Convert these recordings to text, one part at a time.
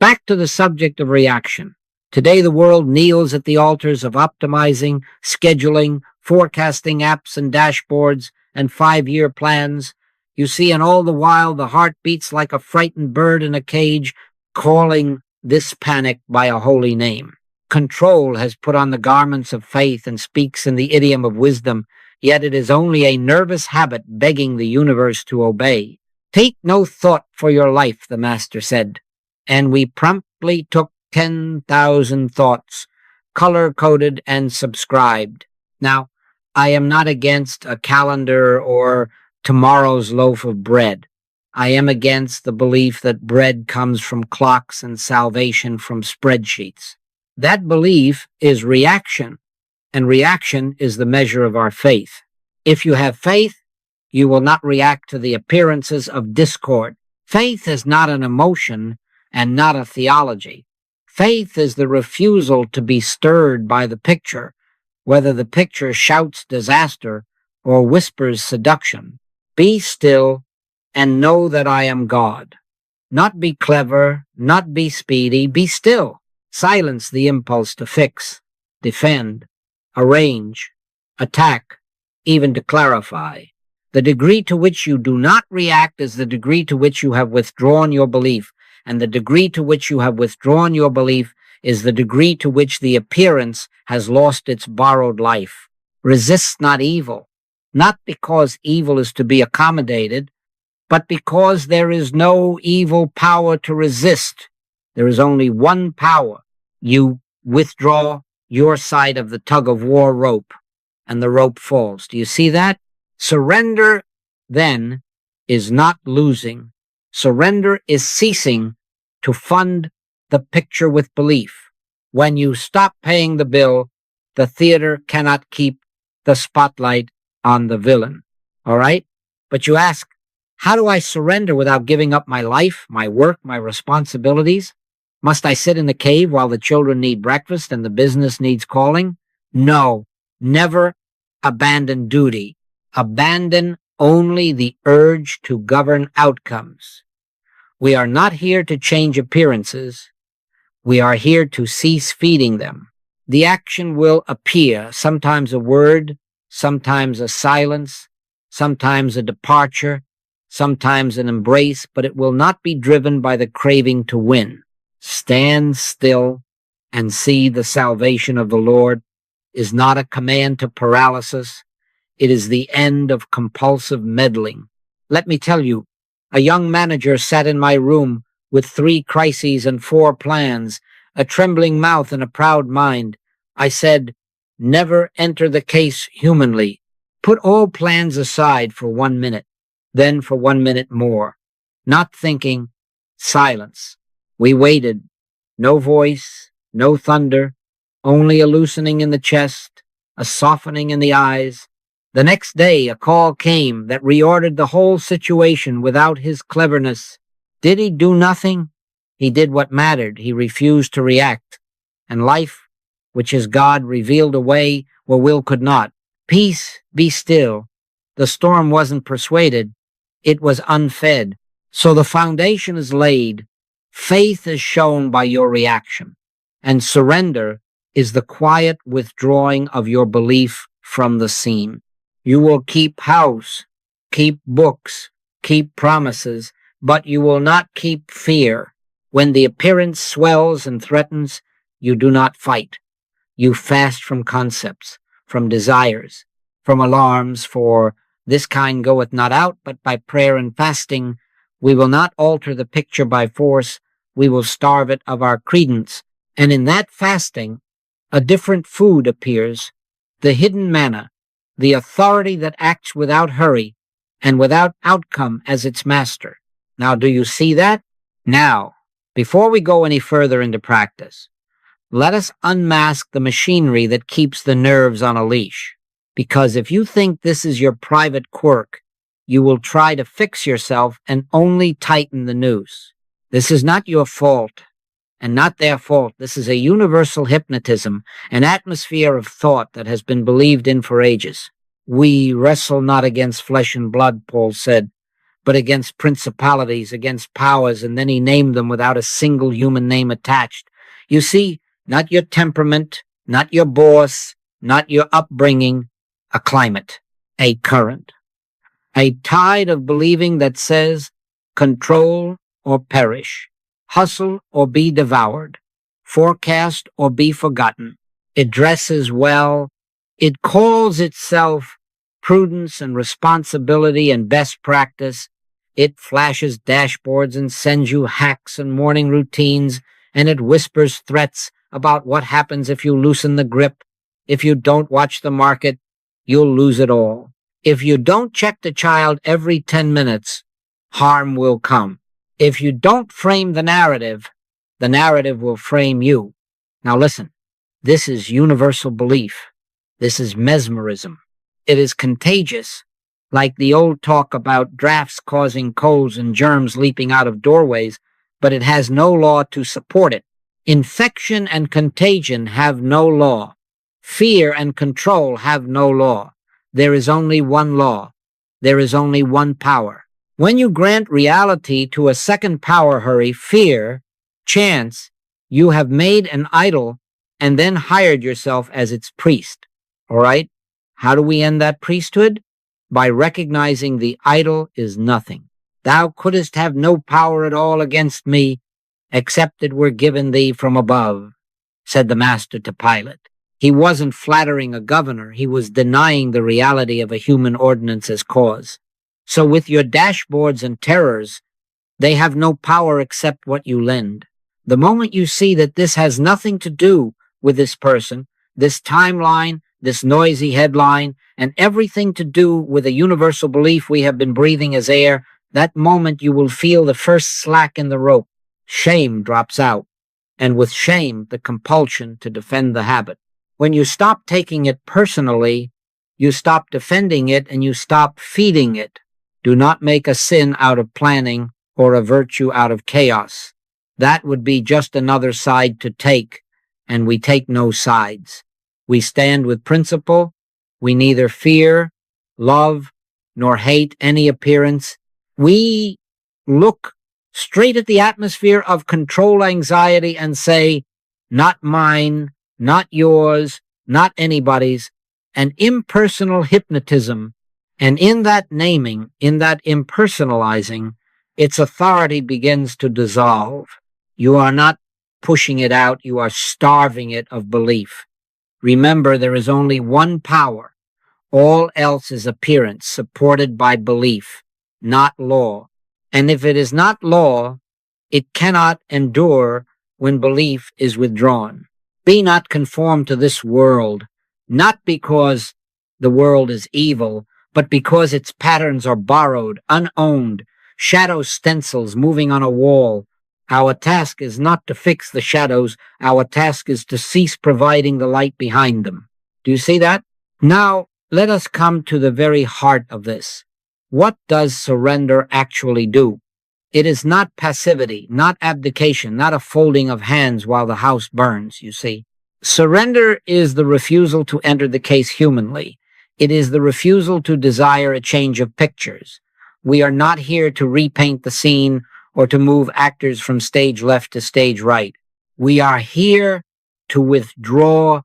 Back to the subject of reaction. Today the world kneels at the altars of optimizing, scheduling, forecasting apps and dashboards, and 5-year plans. You see, and all the while the heart beats like a frightened bird in a cage, calling this panic by a holy name. Control has put on the garments of faith and speaks in the idiom of wisdom, yet it is only a nervous habit begging the universe to obey. Take no thought for your life, the master said, and we promptly took 10,000 thoughts, color-coded and subscribed. Now, I am not against a calendar or tomorrow's loaf of bread. I am against the belief that bread comes from clocks and salvation from spreadsheets. That belief is reaction, and reaction is the measure of our faith. If you have faith, you will not react to the appearances of discord. Faith is not an emotion and not a theology. Faith is the refusal to be stirred by the picture, whether the picture shouts disaster or whispers seduction. Be still and know that I am God. Not be clever, not be speedy, be still. Silence the impulse to fix, defend, arrange, attack, even to clarify. The degree to which you do not react is the degree to which you have withdrawn your belief, and the degree to which you have withdrawn your belief is the degree to which the appearance has lost its borrowed life. Resist not evil, not because evil is to be accommodated, but because there is no evil power to resist. There is only one power. You withdraw your side of the tug-of-war rope, and the rope falls. Do you see that? Surrender, then, is not losing. Surrender is ceasing to fund the picture with belief. When you stop paying the bill, the theater cannot keep the spotlight on the villain. All right? But you ask, how do I surrender without giving up my life, my work, my responsibilities? Must I sit in the cave while the children need breakfast and the business needs calling? No, never abandon duty. Abandon only the urge to govern outcomes. We are not here to change appearances. We are here to cease feeding them. The action will appear, sometimes a word, sometimes a silence, sometimes a departure, sometimes an embrace, but it will not be driven by the craving to win. Stand still and see the salvation of the Lord is not a command to paralysis. It is the end of compulsive meddling. Let me tell you, a young manager sat in my room with 3 crises and 4 plans, a trembling mouth and a proud mind. I said, never enter the case humanly. Put all plans aside for 1 minute, then for 1 minute more. Not thinking, silence. We waited. No voice, no thunder, only a loosening in the chest, a softening in the eyes. The next day, a call came that reordered the whole situation without his cleverness. Did he do nothing? He did what mattered. He refused to react. And life, which is God, revealed a way where will could not. Peace, be still. The storm wasn't persuaded. It was unfed. So the foundation is laid. Faith is shown by your reaction. And surrender is the quiet withdrawing of your belief from the seam. You will keep house, keep books, keep promises, but you will not keep fear. When the appearance swells and threatens, you do not fight. You fast from concepts, from desires, from alarms, for this kind goeth not out, but by prayer and fasting. We will not alter the picture by force. We will starve it of our credence. And in that fasting, a different food appears, the hidden manna, the authority that acts without hurry and without outcome as its master. Now, do you see that? Now, before we go any further into practice, let us unmask the machinery that keeps the nerves on a leash. Because if you think this is your private quirk, you will try to fix yourself and only tighten the noose. This is not your fault and not their fault. This is a universal hypnotism, an atmosphere of thought that has been believed in for ages. We wrestle not against flesh and blood, Paul said, but against principalities, against powers, and then he named them without a single human name attached. You see, not your temperament, not your boss, not your upbringing, a climate, a current, a tide of believing that says, control or perish, hustle or be devoured, forecast or be forgotten. It dresses well. It calls itself prudence and responsibility and best practice. It flashes dashboards and sends you hacks and morning routines, and it whispers threats about what happens if you loosen the grip. If you don't watch the market, you'll lose it all. If you don't check the child every 10 minutes, harm will come. If you don't frame the narrative will frame you. Now listen, this is universal belief. This is mesmerism. It is contagious, like the old talk about drafts causing colds and germs leaping out of doorways, but it has no law to support it. Infection and contagion have no law. Fear and control have no law. There is only one law. There is only one power. When you grant reality to a second power, fear, chance, you have made an idol and then hired yourself as its priest. All right? How do we end that priesthood? By recognizing the idol is nothing. Thou couldst have no power at all against me, except it were given thee from above, said the master to Pilate. He wasn't flattering a governor. He was denying the reality of a human ordinance as cause. So with your dashboards and terrors, they have no power except what you lend. The moment you see that this has nothing to do with this person, this timeline, this noisy headline, and everything to do with a universal belief we have been breathing as air, that moment you will feel the first slack in the rope. Shame drops out, and with shame, the compulsion to defend the habit. When you stop taking it personally, you stop defending it and you stop feeding it. Do not make a sin out of planning or a virtue out of chaos. That would be just another side to take, and we take no sides. We stand with principle. We neither fear, love, nor hate any appearance. We look straight at the atmosphere of control anxiety and say, not mine, not yours, not anybody's, an impersonal hypnotism. And in that naming, in that impersonalizing, its authority begins to dissolve. You are not pushing it out, you are starving it of belief. Remember, there is only one power. All else is appearance, supported by belief, not law. And if it is not law, it cannot endure when belief is withdrawn. Be not conformed to this world, not because the world is evil, but because its patterns are borrowed, unowned, shadow stencils moving on a wall. Our task is not to fix the shadows. Our task is to cease providing the light behind them. Do you see that? Now, let us come to the very heart of this. What does surrender actually do? It is not passivity, not abdication, not a folding of hands while the house burns, you see. Surrender is the refusal to enter the case humanly. It is the refusal to desire a change of pictures. We are not here to repaint the scene or to move actors from stage left to stage right. We are here to withdraw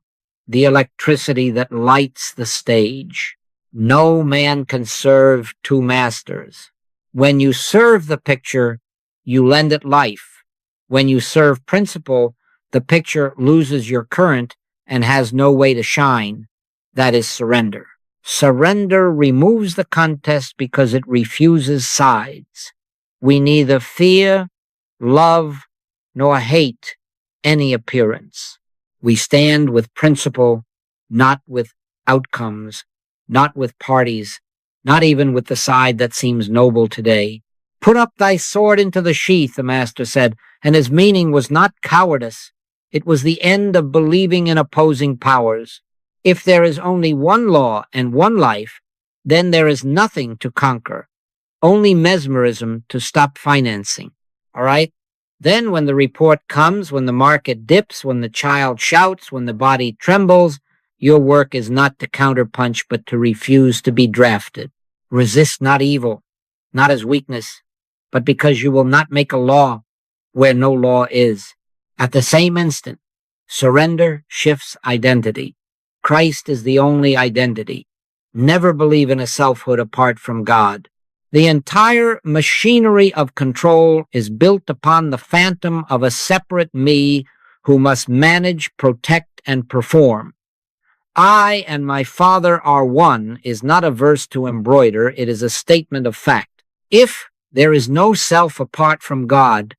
the electricity that lights the stage. No man can serve two masters. When you serve the picture, you lend it life. When you serve principle, the picture loses your current and has no way to shine. That is surrender. Surrender removes the contest because it refuses sides. We neither fear, love, nor hate any appearance. We stand with principle, not with outcomes, not with parties, not even with the side that seems noble today. Put up thy sword into the sheath, the master said, and his meaning was not cowardice. It was the end of believing in opposing powers. If there is only one law and one life, then there is nothing to conquer, only mesmerism to stop financing. All right? Then when the report comes, when the market dips, when the child shouts, when the body trembles, your work is not to counterpunch, but to refuse to be drafted. Resist not evil. not as weakness, but because you will not make a law where no law is. At the same instant, surrender shifts identity. Christ is the only identity. Never believe in a selfhood apart from God. The entire machinery of control is built upon the phantom of a separate me who must manage, protect, and perform. I and my Father are one is not a verse to embroider, it is a statement of fact. If there is no self apart from God,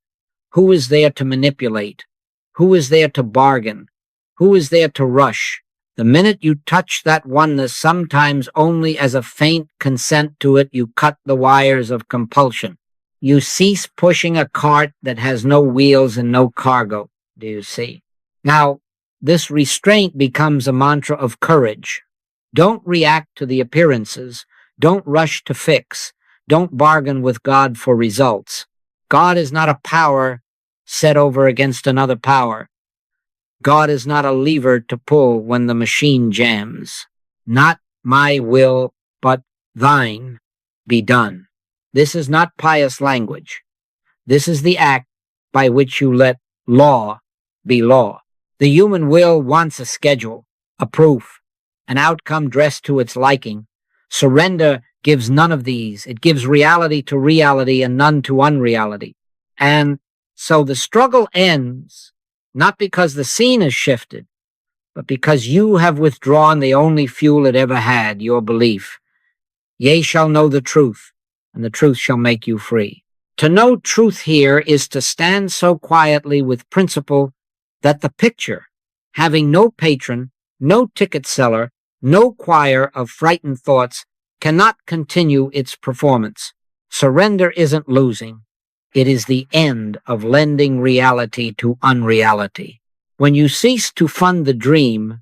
who is there to manipulate? Who is there to bargain? Who is there to rush? The minute you touch that oneness, sometimes only as a faint consent to it, you cut the wires of compulsion. You cease pushing a cart that has no wheels and no cargo. Do you see? Now, this restraint becomes a mantra of courage. Don't react to the appearances. Don't rush to fix. Don't bargain with God for results. God is not a power set over against another power. God is not a lever to pull when the machine jams. Not my will, but thine be done. This is not pious language. This is the act by which you let law be law. The human will wants a schedule, a proof, an outcome dressed to its liking. Surrender gives none of these. It gives reality to reality and none to unreality. And so the struggle ends not because the scene has shifted, but because you have withdrawn the only fuel it ever had, your belief. Ye shall know the truth, and the truth shall make you free. To know truth here is to stand so quietly with principle that the picture, having no patron, no ticket seller, no choir of frightened thoughts, cannot continue its performance. Surrender isn't losing. It is the end of lending reality to unreality. When you cease to fund the dream,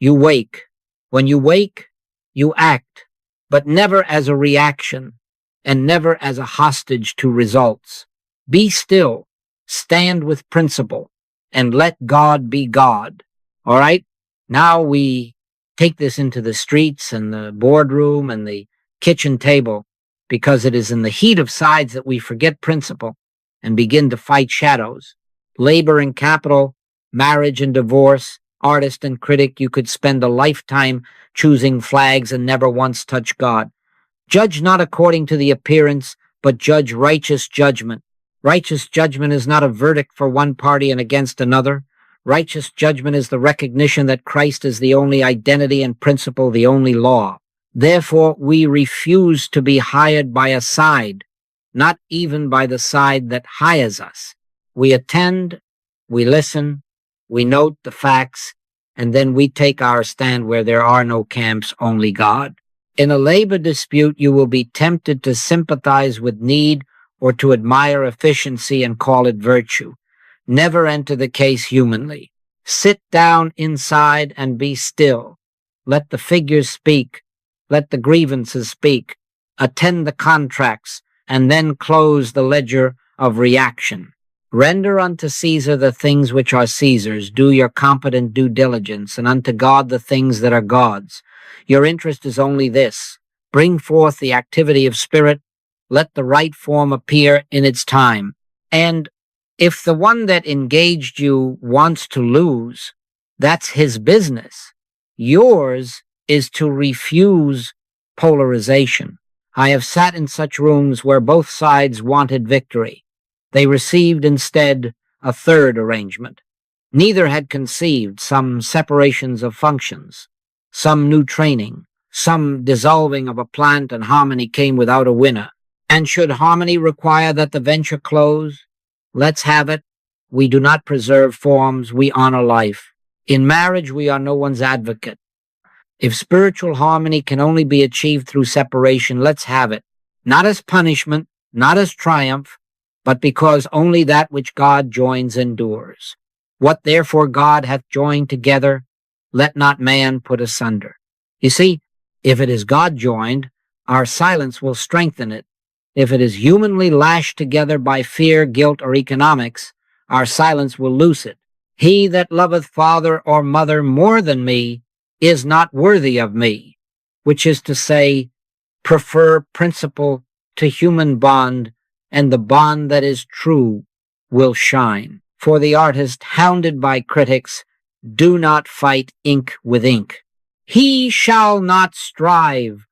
you wake. When you wake, you act, but never as a reaction and never as a hostage to results. Be still, stand with principle, and let God be God. All right? Now we take this into the streets and the boardroom and the kitchen table, because it is in the heat of sides that we forget principle and begin to fight shadows. Labor and capital, marriage and divorce, artist and critic, you could spend a lifetime choosing flags and never once touch God. Judge not according to the appearance, but judge righteous judgment. Righteous judgment is not a verdict for one party and against another. Righteous judgment is the recognition that Christ is the only identity and principle, the only law. Therefore, we refuse to be hired by a side, not even by the side that hires us. We attend, we listen, we note the facts, and then we take our stand where there are no camps, only God. In a labor dispute, you will be tempted to sympathize with need or to admire efficiency and call it virtue. Never enter the case humanly. Sit down inside and be still. Let the figures speak. Let the grievances speak. Attend the contracts, and then close the ledger of reaction. Render unto Caesar the things which are Caesar's. Do your competent due diligence, and unto God the things that are God's. Your interest is only this. Bring forth the activity of spirit. Let the right form appear in its time. And if the one that engaged you wants to lose, that's his business. Yours is to refuse polarization. I have sat in such rooms where both sides wanted victory. They received instead a third arrangement. Neither had conceived some separations of functions, some new training, some dissolving of a plant, and harmony came without a winner. And should harmony require that the venture close? Let's have it. We do not preserve forms, we honor life. In marriage, we are no one's advocate. If spiritual harmony can only be achieved through separation, let's have it. Not as punishment, not as triumph, but because only that which God joins endures. What therefore God hath joined together, let not man put asunder. You see, if it is God joined, our silence will strengthen it. If it is humanly lashed together by fear, guilt, or economics, our silence will loose it. He that loveth father or mother more than me is not worthy of me, which is to say, prefer principle to human bond, and the bond that is true will shine. For the artist, hounded by critics, do not fight ink with ink. He shall not strive,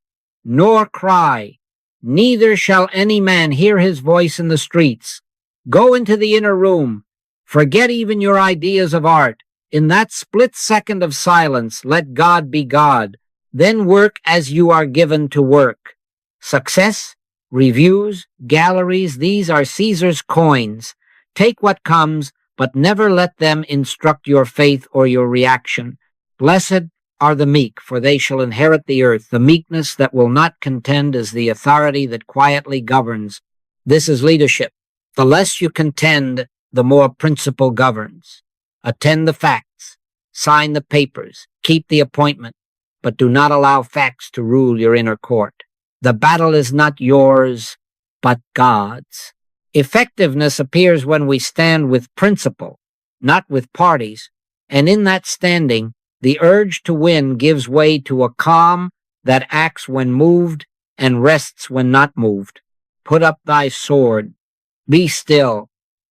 nor cry, neither shall any man hear his voice in the streets. Go into the inner room, forget even your ideas of art. In that split second of silence, let God be God. Then work as you are given to work. Success, reviews, galleries, these are Caesar's coins. Take what comes, but never let them instruct your faith or your reaction. Blessed are the meek, for they shall inherit the earth. The meekness that will not contend is the authority that quietly governs. This is leadership. The less you contend, the more principle governs. Attend the facts, sign the papers, keep the appointment, but do not allow facts to rule your inner court. The battle is not yours, but God's. Effectiveness appears when we stand with principle, not with parties, and in that standing, the urge to win gives way to a calm that acts when moved and rests when not moved. Put up thy sword. Be still.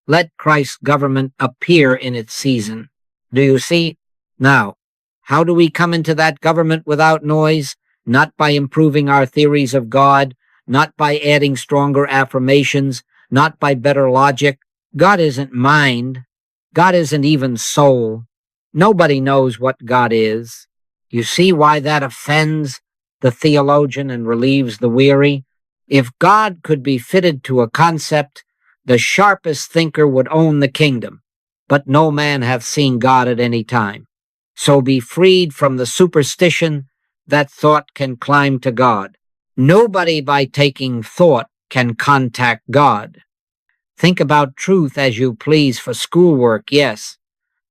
Let Christ's government appear in its season. Do you see? Now, how do we come into that government without noise? Not by improving our theories of God, not by adding stronger affirmations, not by better logic. God isn't mind. God isn't even soul. Nobody knows what God is. You see why that offends the theologian and relieves the weary? If God could be fitted to a concept, the sharpest thinker would own the kingdom. But no man hath seen God at any time. So be freed from the superstition that thought can climb to God. Nobody by taking thought can contact God. Think about truth as you please for schoolwork, yes,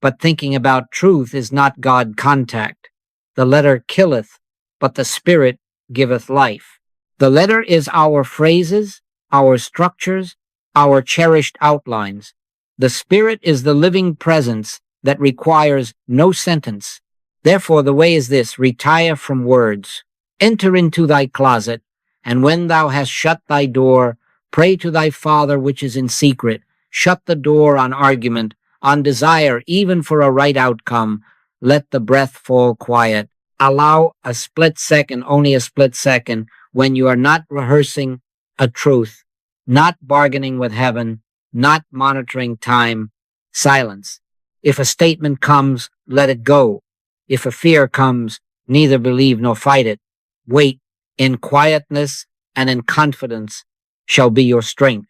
but thinking about truth is not God contact. The letter killeth, but the Spirit giveth life. The letter is our phrases, our structures, our cherished outlines. The Spirit is the living presence that requires no sentence. Therefore the way is this: retire from words, enter into thy closet, and when thou hast shut thy door, pray to thy Father which is in secret. Shut the door on argument, on desire, even for a right outcome. Let the breath fall quiet. Allow a split second, only a split second, when you are not rehearsing a truth, not bargaining with heaven, not monitoring time. Silence. If a statement comes, let it go. If a fear comes, neither believe nor fight it. Wait. In quietness and in confidence shall be your strength.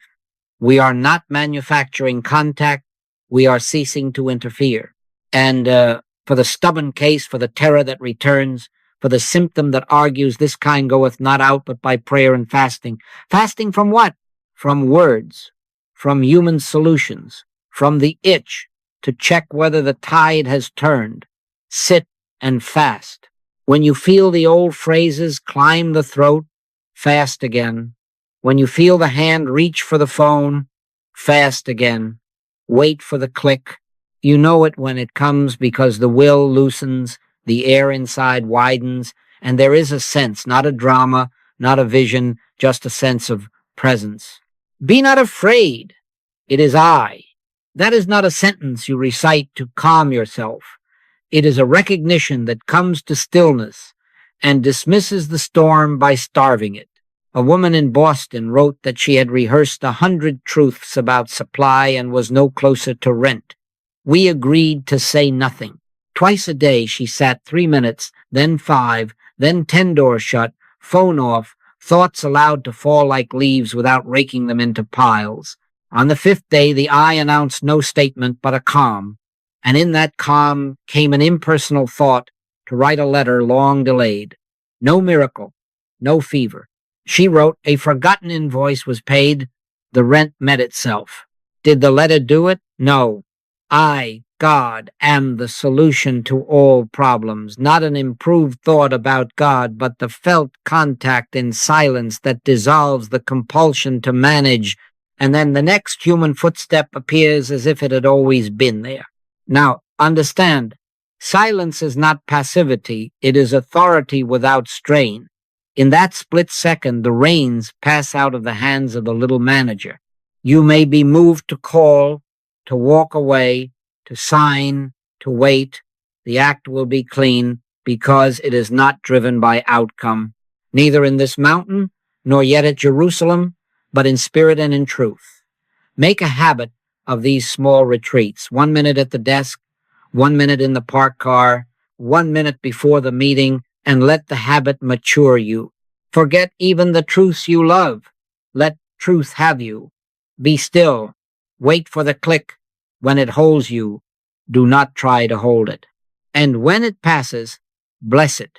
We are not manufacturing contact. We are ceasing to interfere. And for the stubborn case, for the terror that returns, for the symptom that argues this kind goeth not out but by prayer and fasting. Fasting from what? From words, from human solutions, from the itch to check whether the tide has turned. Sit and fast. When you feel the old phrases climb the throat, fast again. When you feel the hand reach for the phone, fast again. Wait for the click. You know it when it comes because the will loosens, the air inside widens, and there is a sense, not a drama, not a vision, just a sense of presence. Be not afraid. It is I. That is not a sentence you recite to calm yourself. It is a recognition that comes to stillness and dismisses the storm by starving it. A woman in Boston wrote that she had rehearsed 100 truths about supply and was no closer to rent. We agreed to say nothing. Twice a day she sat 3 minutes, then 5, then 10 doors shut, phone off, thoughts allowed to fall like leaves without raking them into piles. On the 5th day, the I announced no statement but a calm, and in that calm came an impersonal thought to write a letter long delayed. No miracle, no fever. She wrote, a forgotten invoice was paid, the rent met itself. Did the letter do it? No. I, God, am the solution to all problems, not an improved thought about God, but the felt contact in silence that dissolves the compulsion to manage, and then the next human footstep appears as if it had always been there. Now, understand, silence is not passivity, it is authority without strain. In that split second, the reins pass out of the hands of the little manager. You may be moved to call, to walk away, to sign, to wait. The act will be clean because it is not driven by outcome, neither in this mountain nor yet at Jerusalem, but in spirit and in truth. Make a habit of these small retreats, 1 minute at the desk, 1 minute in the parked car, 1 minute before the meeting, and let the habit mature you. Forget even the truths you love. Let truth have you. Be still. Wait for the click. When it holds you, do not try to hold it. And when it passes, bless it,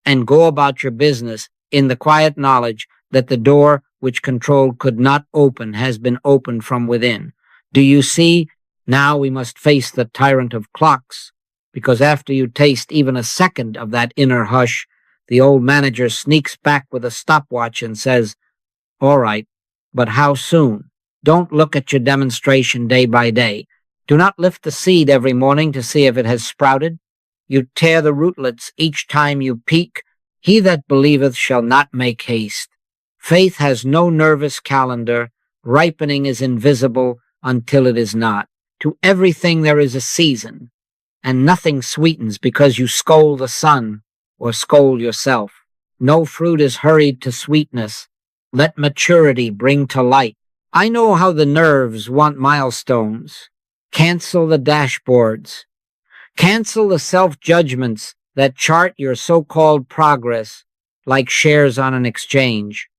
and go about your business in the quiet knowledge that the door which control could not open has been opened from within. Do you see? Now we must face the tyrant of clocks, because after you taste even a second of that inner hush, the old manager sneaks back with a stopwatch and says, "All right, but how soon?" Don't look at your demonstration day by day. Do not lift the seed every morning to see if it has sprouted. You tear the rootlets each time you peek. He that believeth shall not make haste. Faith has no nervous calendar. Ripening is invisible until it is not. To everything there is a season, and nothing sweetens because you scold the sun or scold yourself. No fruit is hurried to sweetness. Let maturity bring to light. I know how the nerves want milestones. Cancel the dashboards. Cancel the self-judgments that chart your so-called progress like shares on an exchange.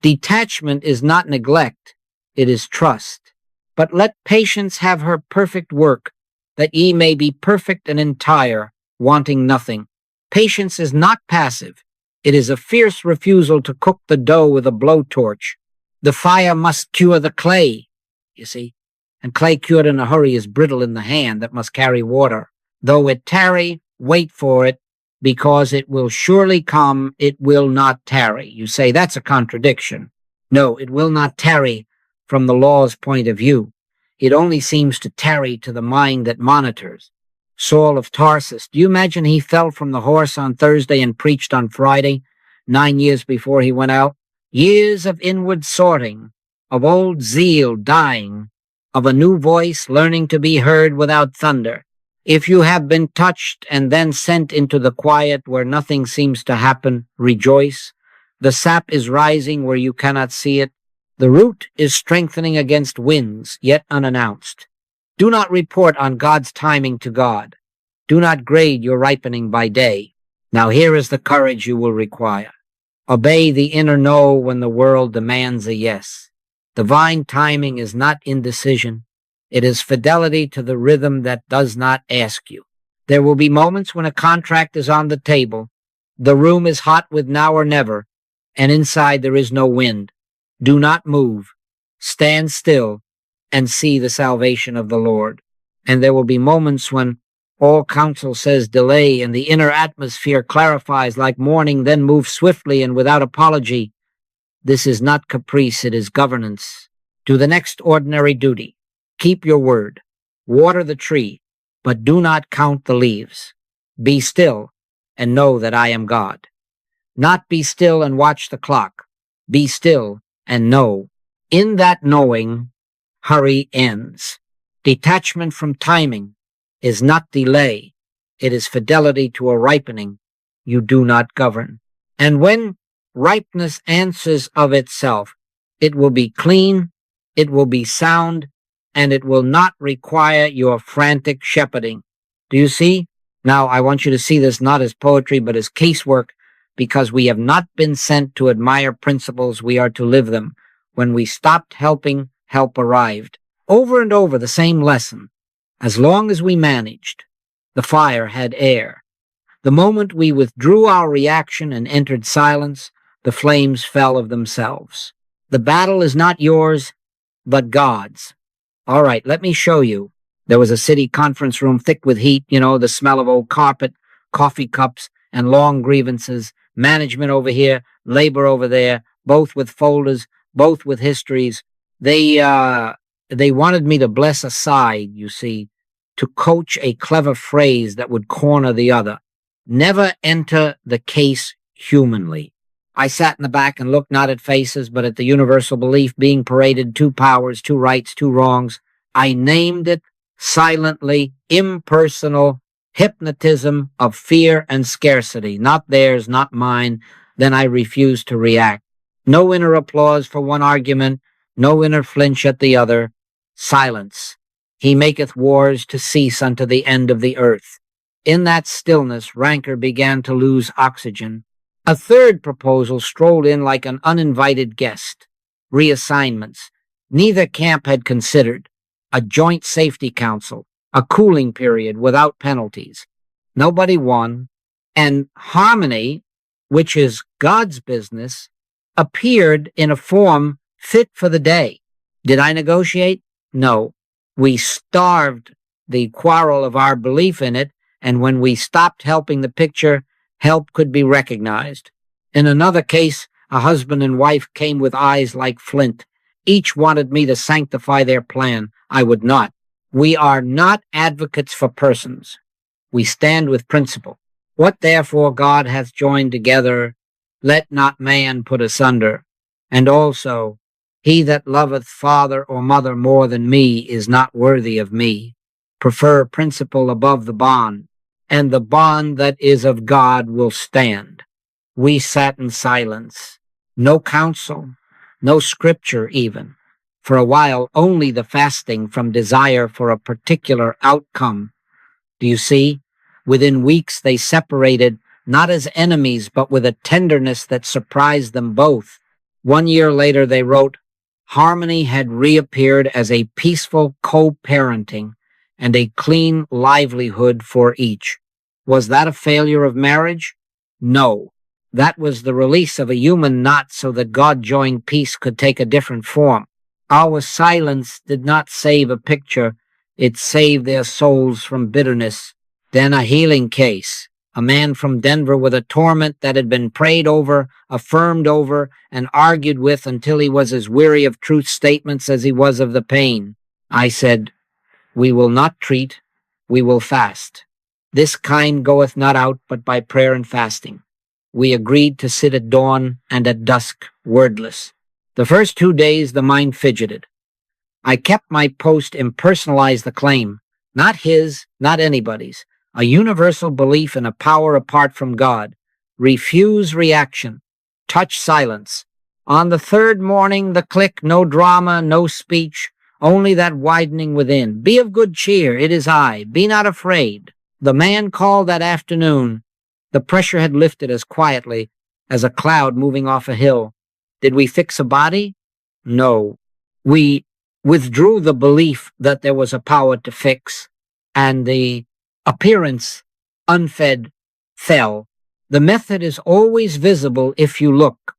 Detachment is not neglect, it is trust. But let patience have her perfect work, that ye may be perfect and entire, wanting nothing. Patience is not passive. It is a fierce refusal to cook the dough with a blowtorch. The fire must cure the clay, you see, and clay cured in a hurry is brittle in the hand that must carry water. Though it tarry, wait for it, because it will surely come, it will not tarry. You say, that's a contradiction. No, it will not tarry from the law's point of view. It only seems to tarry to the mind that monitors. Saul of Tarsus, do you imagine he fell from the horse on Thursday and preached on Friday, 9 years before he went out? Years of inward sorting, of old zeal dying, of a new voice learning to be heard without thunder. If you have been touched and then sent into the quiet where nothing seems to happen, rejoice. The sap is rising where you cannot see it. The root is strengthening against winds, yet unannounced. Do not report on God's timing to God. Do not grade your ripening by day. Now here is the courage you will require. Obey the inner no when the world demands a yes. Divine timing is not indecision. It is fidelity to the rhythm that does not ask you. There will be moments when a contract is on the table, the room is hot with now or never, and inside there is no wind. Do not move. Stand still and see the salvation of the Lord. And there will be moments when all counsel says delay, and the inner atmosphere clarifies like morning, then moves swiftly and without apology. This is not caprice, it is governance. Do the next ordinary duty. Keep your word. Water the tree, but do not count the leaves. Be still and know that I am God. Not be still and watch the clock. Be still and know. In that knowing, hurry ends. Detachment from timing is not delay. It is fidelity to a ripening you do not govern. And when ripeness answers of itself, it will be clean, it will be sound, and it will not require your frantic shepherding. Do you see? Now, I want you to see this not as poetry, but as casework, because we have not been sent to admire principles, we are to live them. When we stopped helping, help arrived. Over and over the same lesson. As long as we managed, the fire had air. The moment we withdrew our reaction and entered silence, the flames fell of themselves. The battle is not yours, but God's. All right, let me show you. There was a city conference room thick with heat, the smell of old carpet, coffee cups, and long grievances, management over here, labor over there, both with folders, both with histories. They wanted me to bless a side, you see, to coach a clever phrase that would corner the other. Never enter the case humanly. I sat in the back and looked not at faces, but at the universal belief being paraded, two powers, two rights, two wrongs. I named it silently impersonal hypnotism of fear and scarcity, not theirs, not mine. Then I refused to react. No inner applause for one argument, no inner flinch at the other. Silence. He maketh wars to cease unto the end of the earth. In that stillness, rancor began to lose oxygen. A third proposal strolled in like an uninvited guest. Reassignments. Neither camp had considered. A joint safety council. A cooling period without penalties. Nobody won. And harmony, which is God's business, appeared in a form fit for the day. Did I negotiate? No. We starved the quarrel of our belief in it, and when we stopped helping the picture, help could be recognized. In another case, a husband and wife came with eyes like flint. Each wanted me to sanctify their plan. I would not. We are not advocates for persons. We stand with principle. What therefore God hath joined together, let not man put asunder. And also, he that loveth father or mother more than me is not worthy of me. Prefer principle above the bond, and the bond that is of God will stand. We sat in silence. No counsel, no scripture even. For a while, only the fasting from desire for a particular outcome. Do you see? Within weeks, they separated, not as enemies, but with a tenderness that surprised them both. 1 year later, they wrote, harmony had reappeared as a peaceful co-parenting and a clean livelihood for each. Was that a failure of marriage? No. That was the release of a human knot so that God-joined peace could take a different form. Our silence did not save a picture. It saved their souls from bitterness. Then a healing case. A man from Denver with a torment that had been prayed over, affirmed over, and argued with until he was as weary of truth statements as he was of the pain. I said, we will not treat, we will fast. This kind goeth not out but by prayer and fasting. We agreed to sit at dawn and at dusk, wordless. The first 2 days the mind fidgeted. I kept my post impersonalized the claim, not his, not anybody's, a universal belief in a power apart from God. Refuse reaction. Touch silence. On the third morning, the click, no drama, no speech, only that widening within. Be of good cheer, it is I. Be not afraid. The man called that afternoon. The pressure had lifted as quietly as a cloud moving off a hill. Did we fix a body? No. We withdrew the belief that there was a power to fix, and the appearance, unfed, fell. The method is always visible if you look.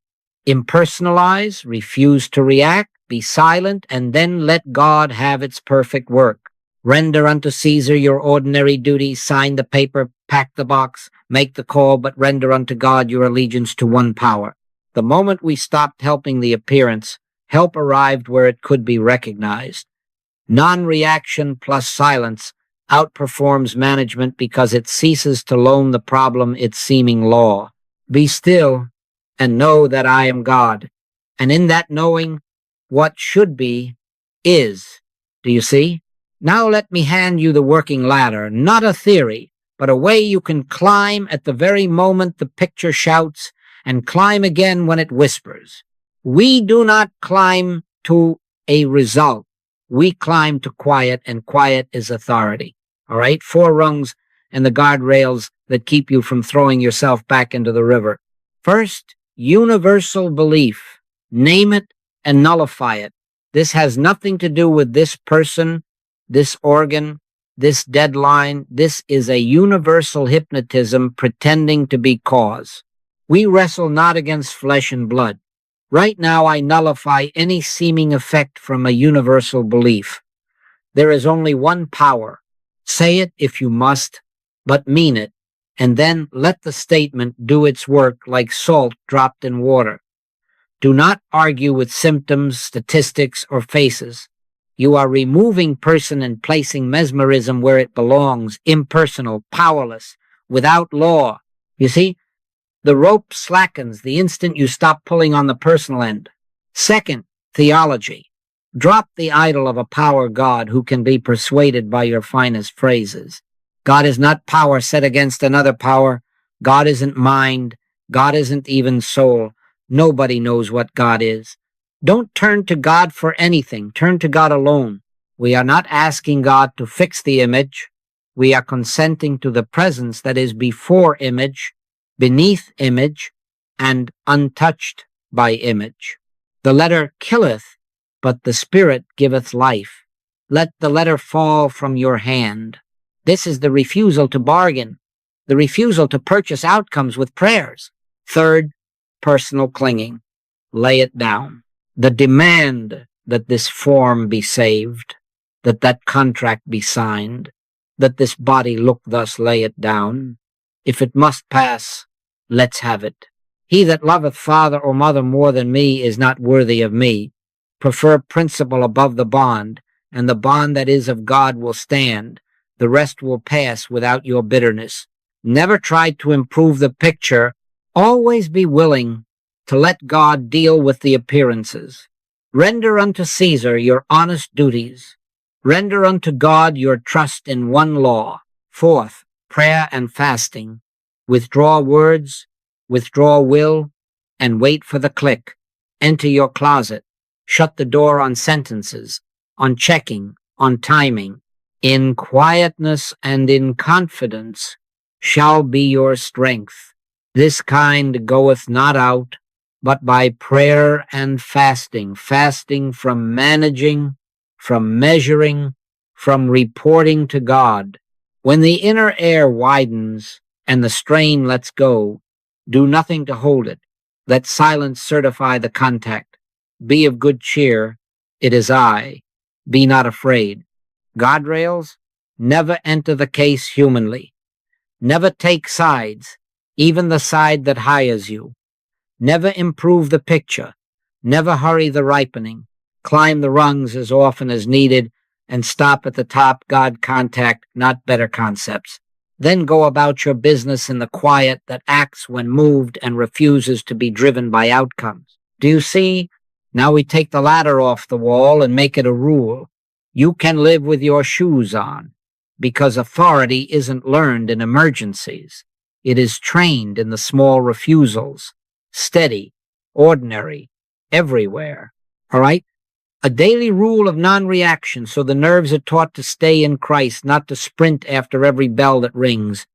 Impersonalize, refuse to react, be silent, and then let God have its perfect work. Render unto Caesar your ordinary duties, sign the paper, pack the box, make the call, but render unto God your allegiance to one power. The moment we stopped helping the appearance, help arrived where it could be recognized. Non-reaction plus silence outperforms management because it ceases to loan the problem its seeming law. Be still and know that I am God. And in that knowing, what should be is. Do you see? Now let me hand you the working ladder, not a theory, but a way you can climb at the very moment the picture shouts and climb again when it whispers. We do not climb to a result. We climb to quiet, and quiet is authority. All right? 4 rungs and the guardrails that keep you from throwing yourself back into the river. First, universal belief. Name it and nullify it. This has nothing to do with this person, this organ, this deadline. This is a universal hypnotism pretending to be cause. We wrestle not against flesh and blood. Right now, I nullify any seeming effect from a universal belief. There is only one power. Say it if you must, but mean it, and then let the statement do its work like salt dropped in water. Do not argue with symptoms, statistics, or faces. You are removing person and placing mesmerism where it belongs, impersonal, powerless, without law. You see, The rope slackens the instant you stop pulling on the personal end. Second, theology. Drop the idol of a power God who can be persuaded by your finest phrases. God is not power set against another power. God isn't mind. God isn't even soul. Nobody knows what God is. Don't turn to God for anything. Turn to God alone. We are not asking God to fix the image. We are consenting to the presence that is before image, beneath image, and untouched by image. The letter killeth, but the Spirit giveth life. Let the letter fall from your hand. This is the refusal to bargain, the refusal to purchase outcomes with prayers. Third, personal clinging. Lay it down. The demand that this form be saved, that that contract be signed, that this body look thus, lay it down. If it must pass, let's have it. He that loveth father or mother more than me is not worthy of me. Prefer principle above the bond, and the bond that is of God will stand. The rest will pass without your bitterness. Never try to improve the picture. Always be willing to let God deal with the appearances. Render unto Caesar your honest duties. Render unto God your trust in one law. Fourth, prayer and fasting. Withdraw words, withdraw will, and wait for the click. Enter your closet. Shut the door on sentences, on checking, on timing. In quietness and in confidence shall be your strength. This kind goeth not out, but by prayer and fasting, fasting from managing, from measuring, from reporting to God. When the inner air widens and the strain lets go, do nothing to hold it. Let silence certify the contact. Be of good cheer. It is I. Be not afraid. Guardrails, never enter the case humanly. Never take sides, even the side that hires you. Never improve the picture. Never hurry the ripening. Climb the rungs as often as needed and stop at the top. God contact, not better concepts. Then go about your business in the quiet that acts when moved and refuses to be driven by outcomes. Do you see? Now we take the ladder off the wall and make it a rule. You can live with your shoes on, because authority isn't learned in emergencies. It is trained in the small refusals, steady, ordinary, everywhere. All right? A daily rule of non-reaction, so the nerves are taught to stay in Christ, not to sprint after every bell that rings.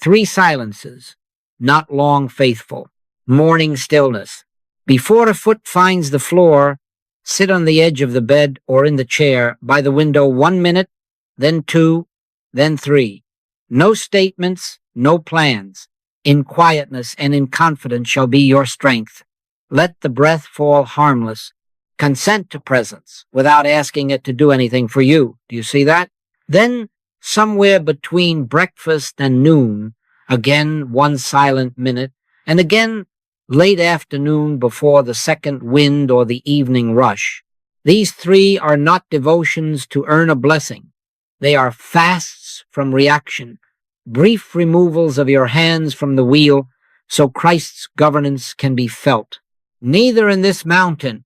3 silences, not long faithful. Morning stillness. Before a foot finds the floor, sit on the edge of the bed or in the chair by the window 1 minute, then 2, then 3. No statements, no plans. In quietness and in confidence shall be your strength. Let the breath fall harmless. Consent to presence without asking it to do anything for you. Do you see that? Then, somewhere between breakfast and noon, again 1 silent minute, and again late afternoon before the second wind or the evening rush. These 3 are not devotions to earn a blessing. They are fasts from reaction, brief removals of your hands from the wheel so Christ's governance can be felt. Neither in this mountain,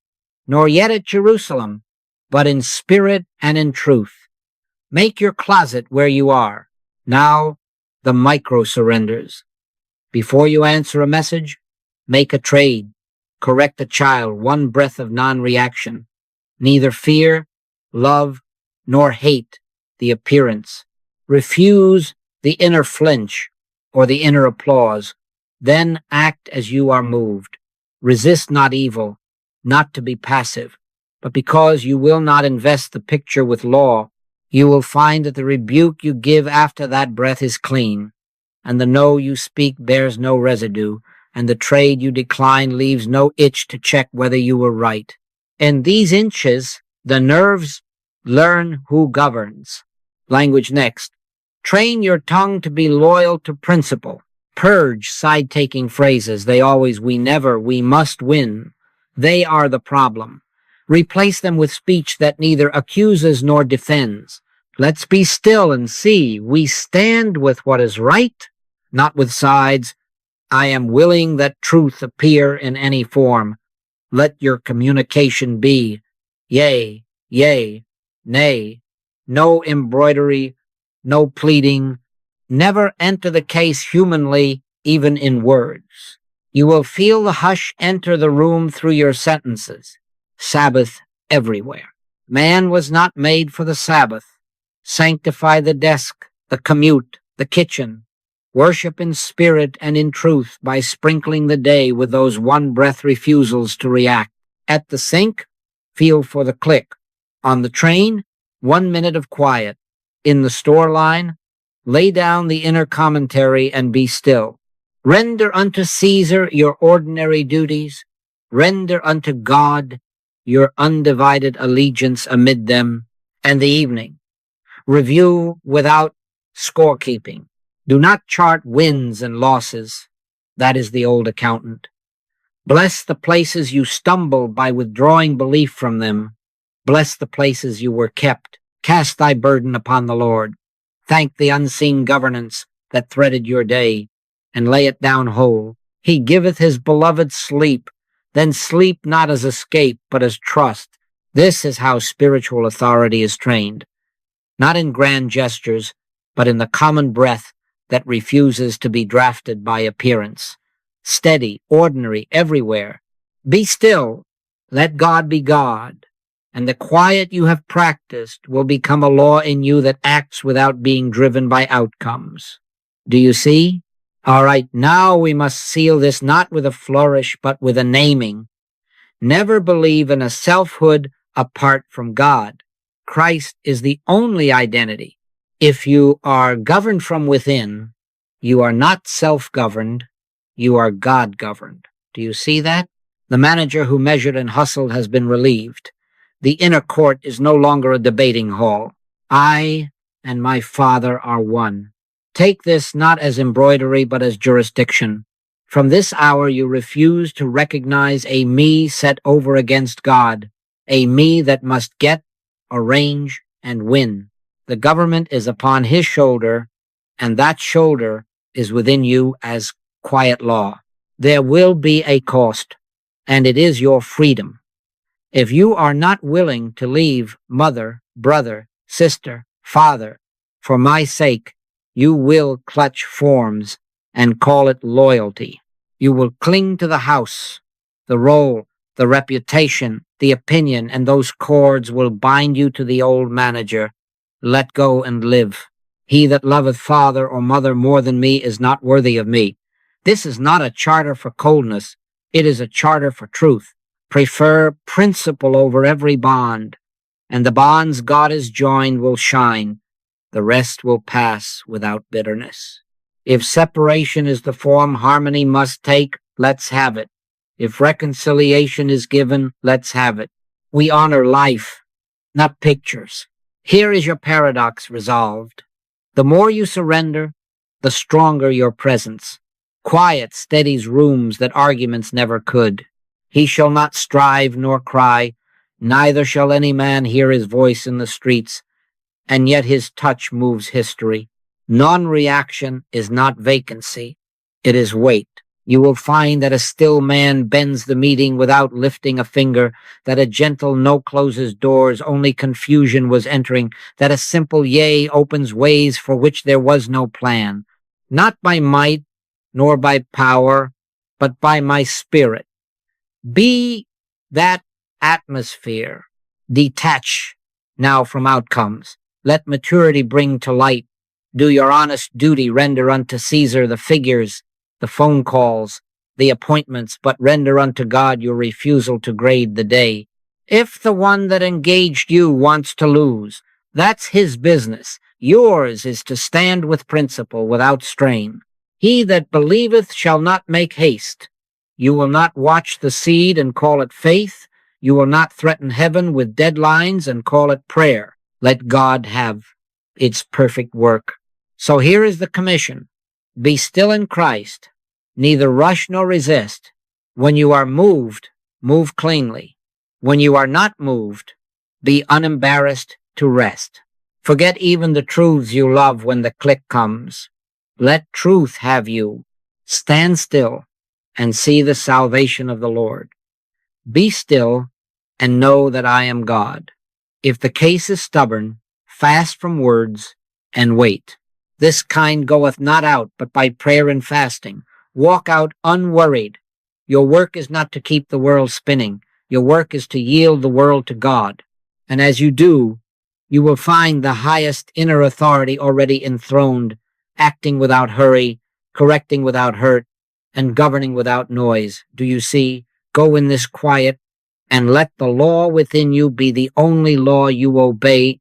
nor yet at Jerusalem, but in spirit and in truth. Make your closet where you are. Now, the micro-surrenders. Before you answer a message, make a trade. Correct a child, 1 breath of non-reaction. Neither fear, love, nor hate the appearance. Refuse the inner flinch or the inner applause. Then act as you are moved. Resist not evil, not to be passive, but because you will not invest the picture with law, you will find that the rebuke you give after that breath is clean, and the no you speak bears no residue, and the trade you decline leaves no itch to check whether you were right. In these inches, the nerves learn who governs. Language next. Train your tongue to be loyal to principle. Purge side-taking phrases. They always, we never, we must win. They are the problem. Replace them with speech that neither accuses nor defends. Let's be still and see. We stand with what is right, not with sides. I am willing that truth appear in any form. Let your communication be yea, yea, nay, no embroidery, no pleading. Never enter the case humanly, even in words. You will feel the hush enter the room through your sentences. Sabbath everywhere. Man was not made for the Sabbath. Sanctify the desk, the commute, the kitchen. Worship in spirit and in truth by sprinkling the day with those one-breath refusals to react. At the sink, feel for the click. On the train, 1 minute of quiet. In the store line, lay down the inner commentary and be still. Render unto Caesar your ordinary duties. Render unto God your undivided allegiance amid them. And the evening, review without scorekeeping. Do not chart wins and losses. That is the old accountant. Bless the places you stumbled by withdrawing belief from them. Bless the places you were kept. Cast thy burden upon the Lord. Thank the unseen governance that threaded your day, and lay it down whole. He giveth his beloved sleep. Then sleep not as escape, but as trust. This is how spiritual authority is trained. Not in grand gestures, but in the common breath that refuses to be drafted by appearance. Steady, ordinary, everywhere. Be still. Let God be God. And the quiet you have practiced will become a law in you that acts without being driven by outcomes. Do you see? All right, now we must seal this not with a flourish, but with a naming. Never believe in a selfhood apart from God. Christ is the only identity. If you are governed from within, you are not self-governed, you are God-governed. Do you see that? The manager who measured and hustled has been relieved. The inner court is no longer a debating hall. I and my Father are one. Take this not as embroidery, but as jurisdiction. From this hour you refuse to recognize a me set over against God, a me that must get, arrange, and win. The government is upon his shoulder, and that shoulder is within you as quiet law. There will be a cost, and it is your freedom. If you are not willing to leave mother, brother, sister, father, for my sake, you will clutch forms and call it loyalty. You will cling to the house, the role, the reputation, the opinion, and those cords will bind you to the old manager. Let go and live. He that loveth father or mother more than me is not worthy of me. This is not a charter for coldness. It is a charter for truth. Prefer principle over every bond, and the bonds God has joined will shine. The rest will pass without bitterness. If separation is the form harmony must take, let's have it. If reconciliation is given, let's have it. We honor life, not pictures. Here is your paradox resolved. The more you surrender, the stronger your presence. Quiet steadies rooms that arguments never could. He shall not strive nor cry, neither shall any man hear his voice in the streets, and yet his touch moves history. Non-reaction is not vacancy, it is weight. You will find that a still man bends the meeting without lifting a finger, that a gentle no closes doors, only confusion was entering, that a simple yea opens ways for which there was no plan. Not by might, nor by power, but by my spirit. Be that atmosphere. Detach now from outcomes. Let maturity bring to light. Do your honest duty, render unto Caesar the figures, the phone calls, the appointments, but render unto God your refusal to grade the day. If the one that engaged you wants to lose, that's his business. Yours is to stand with principle without strain. He that believeth shall not make haste. You will not watch the seed and call it faith. You will not threaten heaven with deadlines and call it prayer. Let God have its perfect work. So here is the commission. Be still in Christ, neither rush nor resist. When you are moved, move cleanly. When you are not moved, be unembarrassed to rest. Forget even the truths you love when the click comes. Let truth have you. Stand still and see the salvation of the Lord. Be still and know that I am God. If the case is stubborn, fast from words and wait. This kind goeth not out but by prayer and fasting. Walk out unworried. Your work is not to keep the world spinning. Your work is to yield the world to God. And as you do, you will find the highest inner authority already enthroned, acting without hurry, correcting without hurt, and governing without noise. Do you see? Go in this quiet and let the law within you be the only law you obey